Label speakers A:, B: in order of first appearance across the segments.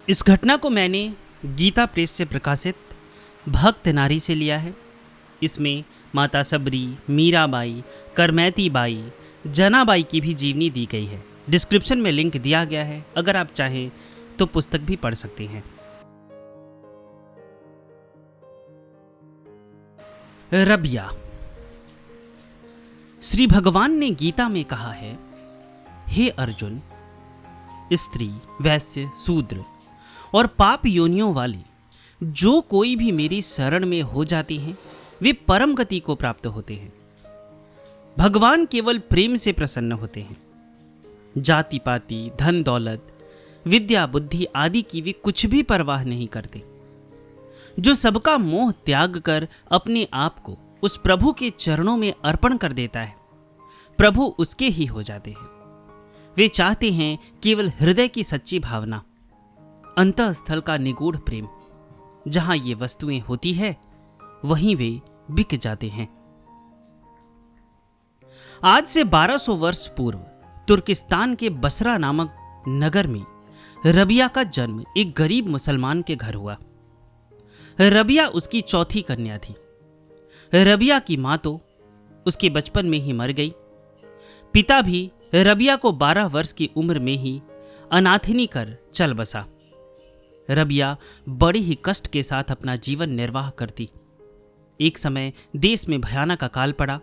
A: इस घटना को मैंने गीता प्रेस से प्रकाशित भक्त नारी से लिया है। इसमें माता सबरी, मीराबाई, करमैती बाई, जनाबाई की भी जीवनी दी गई है। डिस्क्रिप्शन में लिंक दिया गया है, अगर आप चाहें तो पुस्तक भी पढ़ सकते हैं। रबिया। श्री भगवान ने गीता में कहा है, हे अर्जुन, स्त्री, वैश्य, शूद्र और पाप योनियों वाली जो कोई भी मेरी शरण में हो जाती हैं, वे परम गति को प्राप्त होते हैं। भगवान केवल प्रेम से प्रसन्न होते हैं। जाति पाति, धन दौलत, विद्या बुद्धि आदि की वे कुछ भी परवाह नहीं करते। जो सबका मोह त्याग कर अपने आप को उस प्रभु के चरणों में अर्पण कर देता है, प्रभु उसके ही हो जाते हैं। वे चाहते हैं केवल हृदय की सच्ची भावना, अंतःस्थल का निगूढ़ प्रेम। जहां ये वस्तुएं होती है वहीं वे बिक जाते हैं। आज से 1200 वर्ष पूर्व तुर्किस्तान के बसरा नामक नगर में रबिया का जन्म एक गरीब मुसलमान के घर हुआ। रबिया उसकी चौथी कन्या थी। रबिया की मां तो उसके बचपन में ही मर गई। पिता भी रबिया को 12 वर्ष की उम्र में ही अनाथिनी कर चल बसा। रबिया बड़े ही कष्ट के साथ अपना जीवन निर्वाह करती। एक समय देश में भयानक अकाल पड़ा,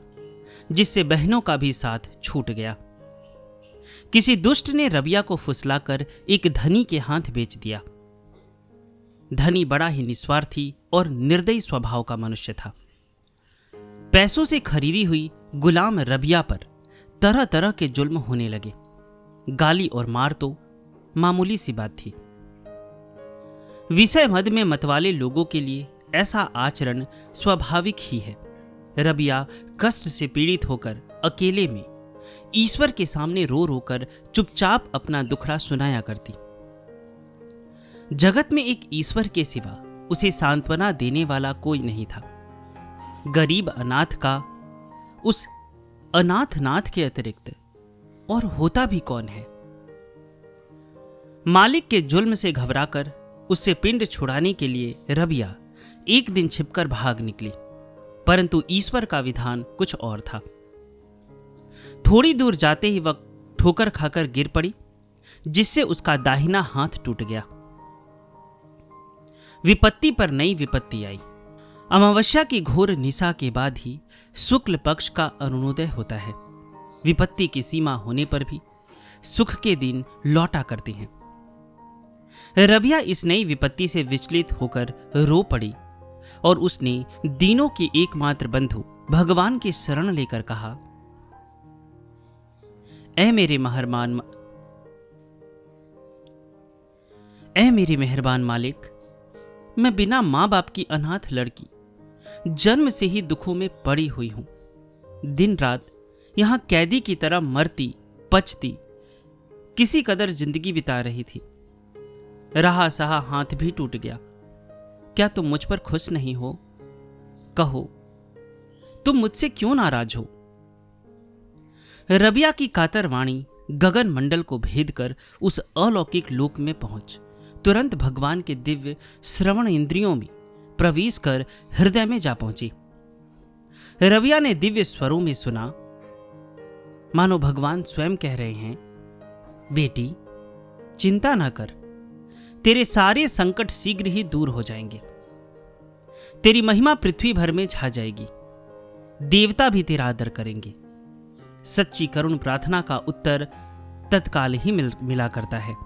A: जिससे बहनों का भी साथ छूट गया। किसी दुष्ट ने रबिया को फुसलाकर एक धनी के हाथ बेच दिया। धनी बड़ा ही निस्वार्थी और निर्दयी स्वभाव का मनुष्य था। पैसों से खरीदी हुई गुलाम रबिया पर तरह तरह के जुल्म होने लगे। गाली और मार तो मामूली सी बात थी। विषय मद में मतवाले लोगों के लिए ऐसा आचरण स्वाभाविक ही है। रबिया कष्ट से पीड़ित होकर अकेले में ईश्वर के सामने रो रो कर चुपचाप अपना दुखड़ा सुनाया करती। जगत में एक ईश्वर के सिवा उसे सांत्वना देने वाला कोई नहीं था। गरीब अनाथ का उस अनाथनाथ के अतिरिक्त और होता भी कौन है। मालिक के जुल्म से घबराकर उससे पिंड छुड़ाने के लिए रबिया एक दिन छिपकर भाग निकली, परंतु ईश्वर का विधान कुछ और था। थोड़ी दूर जाते ही वह ठोकर खाकर गिर पड़ी, जिससे उसका दाहिना हाथ टूट गया। विपत्ति पर नई विपत्ति आई। अमावस्या की घोर निशा के बाद ही शुक्ल पक्ष का अरुणोदय होता है। विपत्ति की सीमा होने पर भी सुख के दिन लौटा करते हैं। रबिया इस नई विपत्ति से विचलित होकर रो पड़ी और उसने दीनों के एकमात्र बंधु भगवान की शरण लेकर कहा, ऐ मेरे मेहरबान मालिक, मैं बिना मां बाप की अनाथ लड़की जन्म से ही दुखों में पड़ी हुई हूं। दिन रात यहां कैदी की तरह मरती पचती किसी कदर जिंदगी बिता रही थी। रहा सहा हाथ भी टूट गया। क्या तुम मुझ पर खुश नहीं हो? कहो, तुम मुझसे क्यों नाराज हो? रबिया की कातर वाणी गगन मंडल को भेद कर उस अलौकिक लोक में पहुंच तुरंत भगवान के दिव्य श्रवण इंद्रियों में प्रवेश कर हृदय में जा पहुंची। रबिया ने दिव्य स्वरों में सुना, मानो भगवान स्वयं कह रहे हैं, बेटी चिंता ना कर, तेरे सारे संकट शीघ्र ही दूर हो जाएंगे। तेरी महिमा पृथ्वी भर में छा जाएगी। देवता भी तेरा आदर करेंगे। सच्ची करुण प्रार्थना का उत्तर तत्काल ही मिला करता है।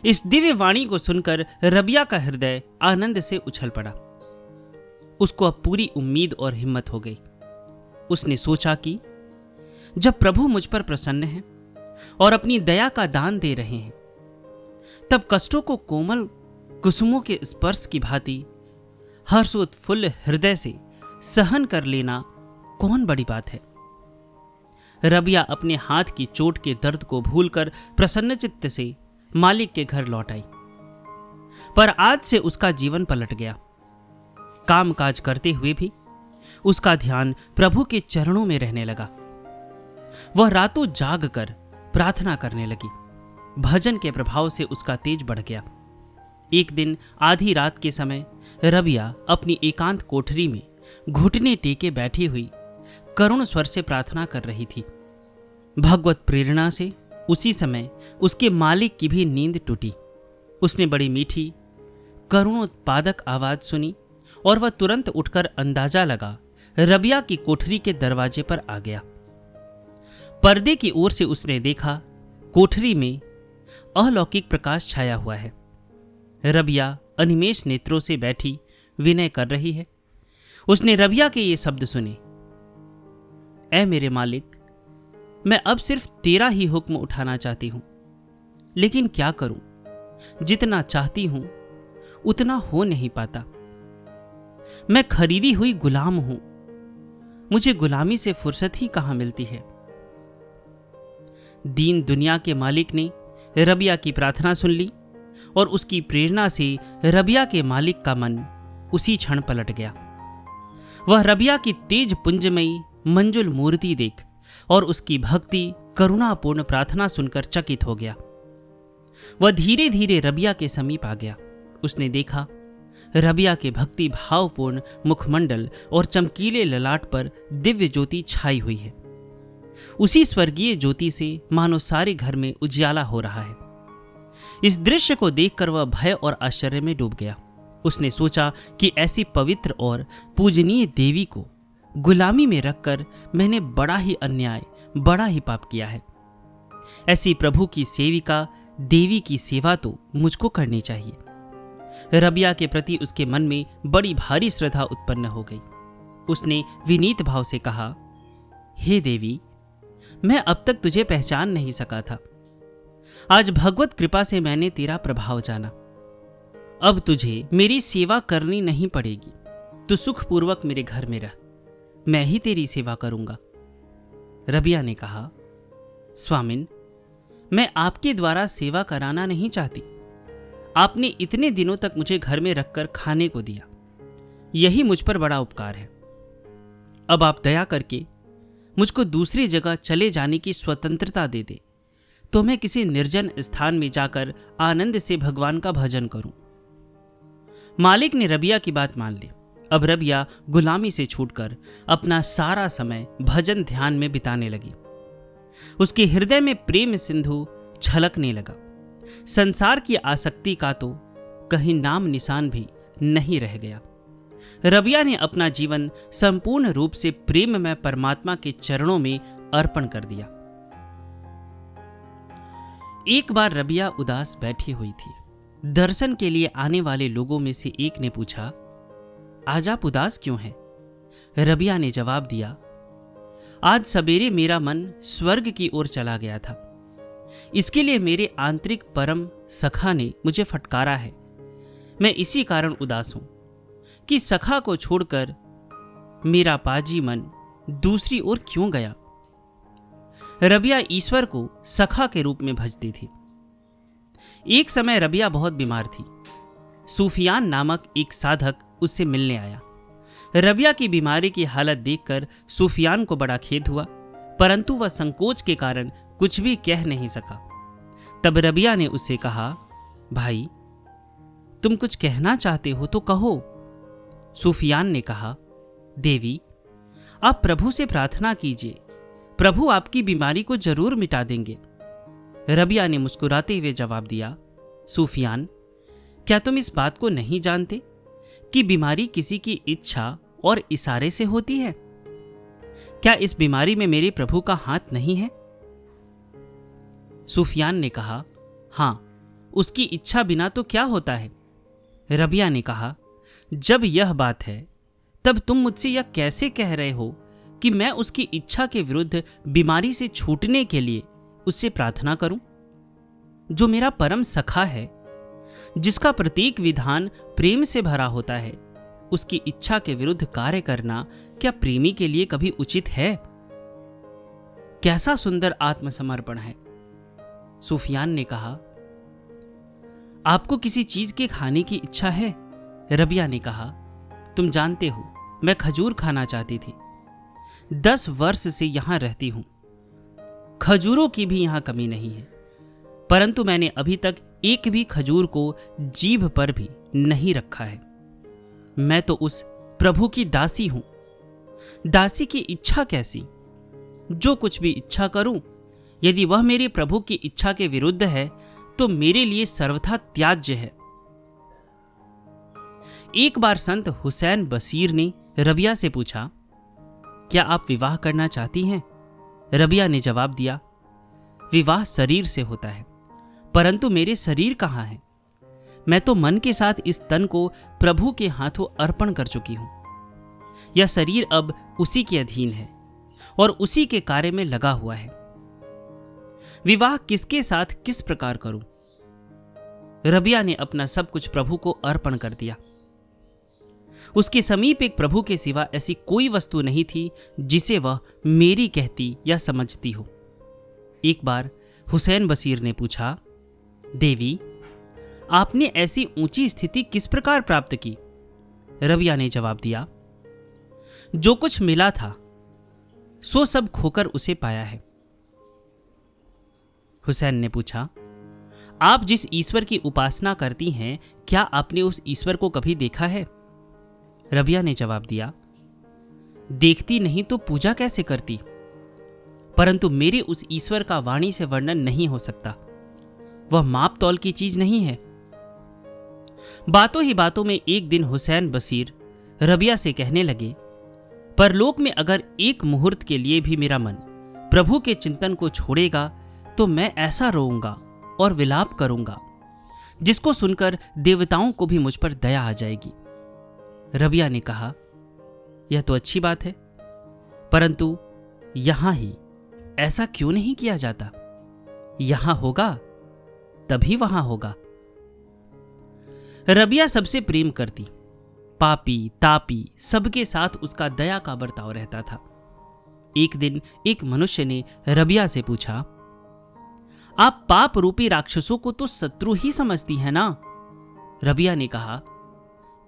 A: इस दिव्य वाणी को सुनकर रबिया का हृदय आनंद से उछल पड़ा। उसको अब पूरी उम्मीद और हिम्मत हो गई। उसने सोचा कि जब प्रभु मुझ पर प्रसन्न हैं और अपनी दया का दान दे रहे हैं, तब कष्टों को कोमल कुसुमों के स्पर्श की भांति हर्षोत्फुल्ल हृदय से सहन कर लेना कौन बड़ी बात है। रबिया अपने हाथ की चोट के दर्द को भूलकर प्रसन्न चित्त से मालिक के घर लौट आई। पर आज से उसका जीवन पलट गया। कामकाज करते हुए भी उसका ध्यान प्रभु के चरणों में रहने लगा। वह रातों जाग कर प्रार्थना करने लगी। भजन के प्रभाव से उसका तेज बढ़ गया। एक दिन आधी रात के समय रबिया अपनी एकांत कोठरी में घुटने टेके बैठी हुई करुण स्वर से प्रार्थना कर रही थी। भगवत प्रेरणा से उसी समय उसके मालिक की भी नींद टूटी। उसने बड़ी मीठी करुणोत्पादक आवाज सुनी और वह तुरंत उठकर अंदाजा लगा रबिया की कोठरी के दरवाजे पर आ गया। पर्दे की ओर से उसने देखा कोठरी में अलौकिक प्रकाश छाया हुआ है। रबिया अनिमेष नेत्रों से बैठी विनय कर रही है। उसने रबिया के ये शब्द सुने, ऐ मेरे मालिक, मैं अब सिर्फ तेरा ही हुक्म उठाना चाहती हूं, लेकिन क्या करूं, जितना चाहती हूं उतना हो नहीं पाता। मैं खरीदी हुई गुलाम हूं, मुझे गुलामी से फुर्सत ही कहां मिलती है। दीन दुनिया के मालिक ने रबिया की प्रार्थना सुन ली और उसकी प्रेरणा से रबिया के मालिक का मन उसी क्षण पलट गया। वह रबिया की तेज पुंजमयी मंजुल मूर्ति देख और उसकी भक्ति करुणापूर्ण प्रार्थना सुनकर चकित हो गया। वह धीरे धीरे रबिया के समीप आ गया। उसने देखा रबिया के भक्ति भावपूर्ण मुखमंडल और चमकीले ललाट पर दिव्य ज्योति छाई हुई है। उसी स्वर्गीय ज्योति से मानो सारे घर में उजियाला हो रहा है। इस दृश्य को देखकर वह भय और आश्चर्य में डूब गया। उसने सोचा कि ऐसी पवित्र और पूजनीय देवी को गुलामी में रखकर मैंने बड़ा ही अन्याय, बड़ा ही पाप किया है। ऐसी प्रभु की सेविका देवी की सेवा तो मुझको करनी चाहिए। रबिया के प्रति उसके मन में बड़ी भारी श्रद्धा उत्पन्न हो गई। उसने विनीत भाव से कहा, हे देवी, मैं अब तक तुझे पहचान नहीं सका था। आज भगवत कृपा से मैंने तेरा प्रभाव जाना। अब तुझे मेरी सेवा करनी नहीं पड़ेगी। तू सुखपूर्वक मेरे घर में रह, मैं ही तेरी सेवा करूंगा। रबिया ने कहा, स्वामिन, मैं आपके द्वारा सेवा कराना नहीं चाहती। आपने इतने दिनों तक मुझे घर में रखकर खाने को दिया, यही मुझ पर बड़ा उपकार है। अब आप दया करके मुझको दूसरी जगह चले जाने की स्वतंत्रता दे दे, तो मैं किसी निर्जन स्थान में जाकर आनंद से भगवान का भजन करूं। मालिक ने रबिया की बात मान ली। अब रबिया गुलामी से छूटकर अपना सारा समय भजन ध्यान में बिताने लगी। उसके हृदय में प्रेम सिंधु छलकने लगा। संसार की आसक्ति का तो कहीं नाम निशान भी नहीं रह गया। रबिया ने अपना जीवन संपूर्ण रूप से प्रेम में परमात्मा के चरणों में अर्पण कर दिया। एक बार रबिया उदास बैठी हुई थी। दर्शन के लिए आने वाले लोगों में से एक ने पूछा, आज आप उदास क्यों हैं? रबिया ने जवाब दिया, आज सवेरे मेरा मन स्वर्ग की ओर चला गया था। इसके लिए मेरे आंतरिक परम सखा ने मुझे फटकारा है। मैं इसी कारण उदास हूं कि सखा को छोड़कर मेरा पाजी मन दूसरी ओर क्यों गया। रबिया ईश्वर को सखा के रूप में भजती थी। एक समय रबिया बहुत बीमार थी। सूफियान नामक एक साधक उससे मिलने आया। रबिया की बीमारी की हालत देखकर सूफियान को बड़ा खेद हुआ, परंतु वह संकोच के कारण कुछ भी कह नहीं सका। तब रबिया ने उससे कहा, भाई, तुम कुछ कहना चाहते हो तो कहो। सूफियान ने कहा, देवी, आप प्रभु से प्रार्थना कीजिए, प्रभु आपकी बीमारी को जरूर मिटा देंगे। रबिया ने मुस्कुराते हुए जवाब दिया, सूफियान, क्या तुम इस बात को नहीं जानते कि बीमारी किसी की इच्छा और इशारे से होती है? क्या इस बीमारी में मेरे प्रभु का हाथ नहीं है? सूफियान ने कहा, हां, उसकी इच्छा बिना तो क्या होता है। रबिया ने कहा, जब यह बात है तब तुम मुझसे यह कैसे कह रहे हो कि मैं उसकी इच्छा के विरुद्ध बीमारी से छूटने के लिए उससे प्रार्थना करूं? जो मेरा परम सखा है, जिसका प्रत्येक विधान प्रेम से भरा होता है, उसकी इच्छा के विरुद्ध कार्य करना क्या प्रेमी के लिए कभी उचित है? कैसा सुंदर आत्मसमर्पण है। सूफियान ने कहा, आपको किसी चीज के खाने की इच्छा है? रबिया ने कहा, तुम जानते हो मैं खजूर खाना चाहती थी। 10 वर्ष से यहां रहती हूं, खजूरों की भी यहां कमी नहीं है। परंतु मैंने अभी तक एक भी खजूर को जीभ पर भी नहीं रखा है। मैं तो उस प्रभु की दासी हूं। दासी की इच्छा कैसी? जो कुछ भी इच्छा करूं, यदि वह मेरे प्रभु की इच्छा के विरुद्ध है तो मेरे लिए सर्वथा त्याज्य है। एक बार संत हुसैन बशीर ने रबिया से पूछा, क्या आप विवाह करना चाहती हैं? रबिया ने जवाब दिया, विवाह शरीर से होता है, परंतु मेरे शरीर कहाँ है? मैं तो मन के साथ इस तन को प्रभु के हाथों अर्पण कर चुकी हूं। यह शरीर अब उसी के अधीन है और उसी के कार्य में लगा हुआ है। विवाह किसके साथ किस प्रकार करूं? रबिया ने अपना सब कुछ प्रभु को अर्पण कर दिया। उसके समीप एक प्रभु के सिवा ऐसी कोई वस्तु नहीं थी जिसे वह मेरी कहती या समझती हो। एक बार हुसैन बशीर ने पूछा, देवी, आपने ऐसी ऊंची स्थिति किस प्रकार प्राप्त की? रबिया ने जवाब दिया, जो कुछ मिला था सो सब खोकर उसे पाया है। हुसैन ने पूछा, आप जिस ईश्वर की उपासना करती हैं, क्या आपने उस ईश्वर को कभी देखा है? रबिया ने जवाब दिया, देखती नहीं तो पूजा कैसे करती? परंतु मेरे उस ईश्वर का वाणी से वर्णन नहीं हो सकता। वह माप तौल की चीज नहीं है। बातों ही बातों में एक दिन हुसैन बशीर रबिया से कहने लगे, परलोक में अगर एक मुहूर्त के लिए भी मेरा मन प्रभु के चिंतन को छोड़ेगा तो मैं ऐसा रोऊंगा और विलाप करूंगा जिसको सुनकर देवताओं को भी मुझ पर दया आ जाएगी। रबिया ने कहा, यह तो अच्छी बात है, परंतु यहां ही ऐसा क्यों नहीं किया जाता? यहां होगा तभी वहां होगा। रबिया सबसे प्रेम करती, पापी तापी सबके साथ उसका दया का बर्ताव रहता था। एक दिन एक मनुष्य ने रबिया से पूछा, आप पाप रूपी राक्षसों को तो शत्रु ही समझती है ना? रबिया ने कहा,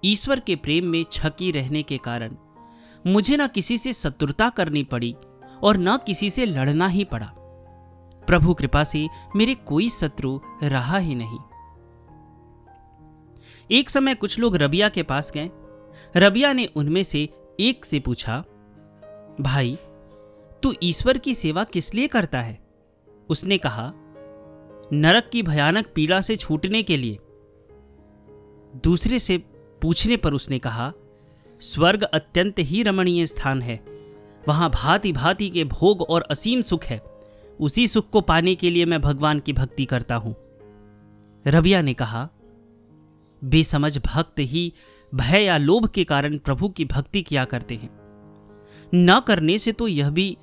A: ईश्वर के प्रेम में छकी रहने के कारण मुझे न किसी से शत्रुता करनी पड़ी और न किसी से लड़ना ही पड़ा। प्रभु कृपा से मेरे कोई शत्रु रहा ही नहीं। एक समय कुछ लोग रबिया के पास गए। रबिया ने उनमें से एक से पूछा, भाई, तू ईश्वर की सेवा किस लिए करता है? उसने कहा, नरक की भयानक पीड़ा से छूटने के लिए। दूसरे से पूछने पर उसने कहा, स्वर्ग अत्यंत ही रमणीय स्थान है, वहां भांति भांति के भोग और असीम सुख है। उसी सुख को पाने के लिए मैं भगवान की भक्ति करता हूं। रबिया ने कहा, बेसमझ भक्त ही भय या लोभ के कारण प्रभु की भक्ति किया करते हैं। न करने से तो यह भी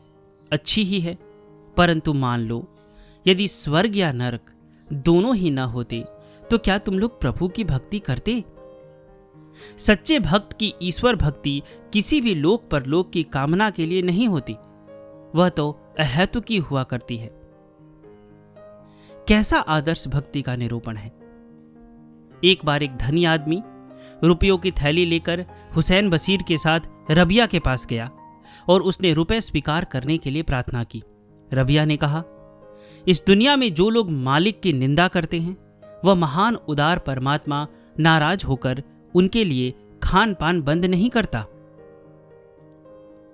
A: अच्छी ही है, परंतु मान लो यदि स्वर्ग या नरक दोनों ही न होते तो क्या तुम लोग प्रभु की भक्ति करते? सच्चे भक्त की ईश्वर भक्ति किसी भी लोक परलोक की कामना के लिए नहीं होती, वह तो अहेतुक की हुआ करती है। कैसा आदर्श भक्ति का निरूपण है। एक बार एक धनी आदमी रुपयों की थैली लेकर हुसैन बशीर के साथ रबिया के पास गया और उसने रुपए स्वीकार करने के लिए प्रार्थना की। रबिया ने कहा, इस दुनिया में जो लोग मालिक की निंदा करते हैं, वह महान उदार परमात्मा नाराज होकर उनके लिए खान पान बंद नहीं करता।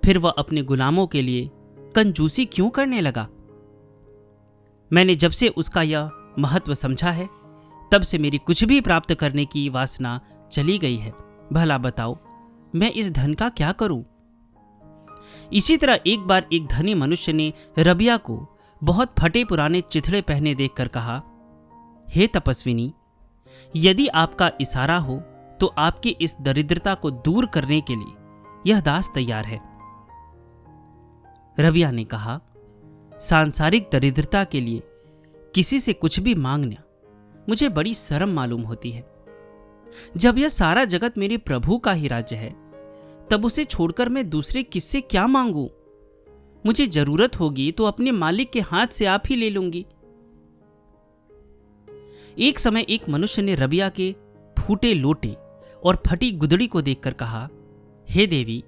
A: फिर वह अपने गुलामों के लिए कंजूसी क्यों करने लगा? मैंने जब से उसका यह महत्व समझा है, तब से मेरी कुछ भी प्राप्त करने की वासना चली गई है। भला बताओ, मैं इस धन का क्या करूं? इसी तरह एक बार एक धनी मनुष्य ने रबिया को बहुत फटे पुराने चिथड़े पहने देखकर कहा, हे तपस्विनी, यदि आपका इशारा हो तो आपकी इस दरिद्रता को दूर करने के लिए यह दास तैयार है। रबिया ने कहा, सांसारिक दरिद्रता के लिए किसी से कुछ भी मांगना मुझे बड़ी शर्म मालूम होती है। जब यह सारा जगत मेरे प्रभु का ही राज्य है, तब उसे छोड़कर मैं दूसरे किससे क्या मांगूं? मुझे जरूरत होगी तो अपने मालिक के हाथ से आप ही ले लूंगी। एक समय एक मनुष्य ने रबिया के फूटे लोटे और फटी गुदड़ी को देखकर कहा, हे देवी,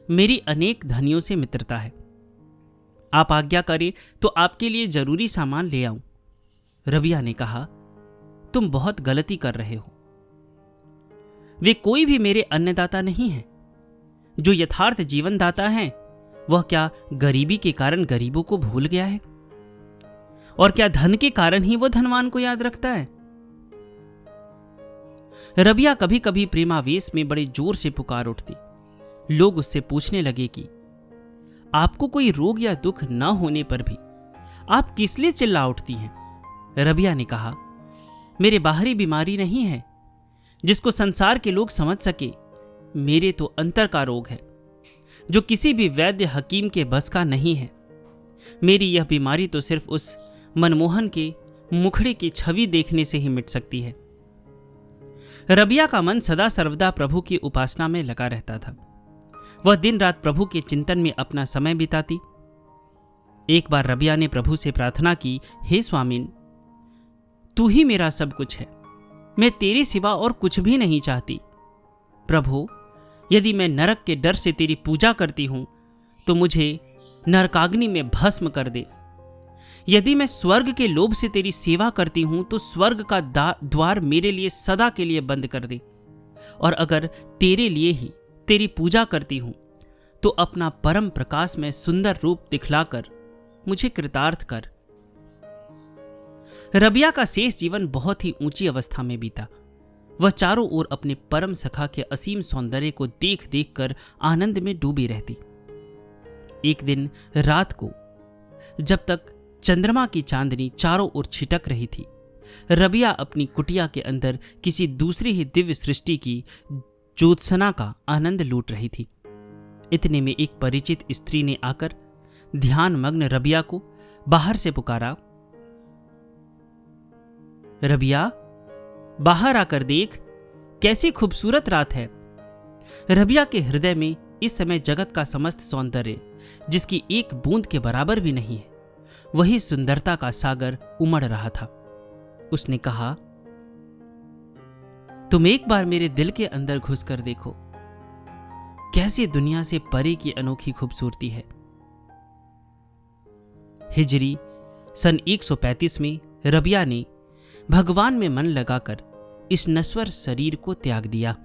A: मेरी अनेक धनियों से मित्रता है, आप आज्ञा करें तो आपके लिए जरूरी सामान ले आऊं। रबिया ने कहा, तुम बहुत गलती कर रहे हो। वे कोई भी मेरे अन्नदाता नहीं हैं। जो यथार्थ जीवन दाता है वह क्या गरीबी के कारण गरीबों को भूल गया है? और क्या धन के कारण ही वह धनवान को याद रखता है? रबिया कभी कभी प्रेमावेश में बड़े जोर से पुकार उठती। लोग उससे पूछने लगे कि आपको कोई रोग या दुख न होने पर भी आप किस लिए चिल्ला उठती हैं? रबिया ने कहा, मेरे बाहरी बीमारी नहीं है जिसको संसार के लोग समझ सके। मेरे तो अंतर का रोग है जो किसी भी वैद्य हकीम के बस का नहीं है। मेरी यह बीमारी तो सिर्फ उस मनमोहन के मुखड़े की छवि देखने से ही मिट सकती है। रबिया का मन सदा सर्वदा प्रभु की उपासना में लगा रहता था। वह दिन रात प्रभु के चिंतन में अपना समय बिताती। एक बार रबिया ने प्रभु से प्रार्थना की, हे स्वामिन, तू ही मेरा सब कुछ है। मैं तेरे सिवा और कुछ भी नहीं चाहती। प्रभु, यदि मैं नरक के डर से तेरी पूजा करती हूं तो मुझे नरकाग्नि में भस्म कर दे। यदि मैं स्वर्ग के लोभ से तेरी सेवा करती हूं तो स्वर्ग का द्वार मेरे लिए सदा के लिए बंद कर दे। और अगर तेरे लिए ही तेरी पूजा करती हूं तो अपना परम प्रकाश में सुंदर रूप दिखलाकर मुझे कृतार्थ कर। रबिया का शेष जीवन बहुत ही ऊंची अवस्था में बीता। वह चारों ओर अपने परम सखा के असीम सौंदर्य को देख देख कर आनंद में डूबी रहती। एक दिन रात को जब तक चंद्रमा की चांदनी चारों ओर छिटक रही थी, रबिया अपनी कुटिया के अंदर किसी दूसरी ही दिव्य सृष्टि की ज्योत्सना का आनंद लूट रही थी। इतने में एक परिचित स्त्री ने आकर ध्यान मग्न रबिया को बाहर से पुकारा, रबिया, बाहर आकर देख, कैसी खूबसूरत रात है। रबिया के हृदय में इस समय जगत का समस्त सौंदर्य, जिसकी एक बूंद के बराबर भी नहीं है, वही सुंदरता का सागर उमड़ रहा था। उसने कहा, तुम एक बार मेरे दिल के अंदर घुसकर देखो, कैसी दुनिया से परे की अनोखी खूबसूरती है। हिजरी सन 135 में रबिया ने भगवान में मन लगाकर इस नश्वर शरीर को त्याग दिया।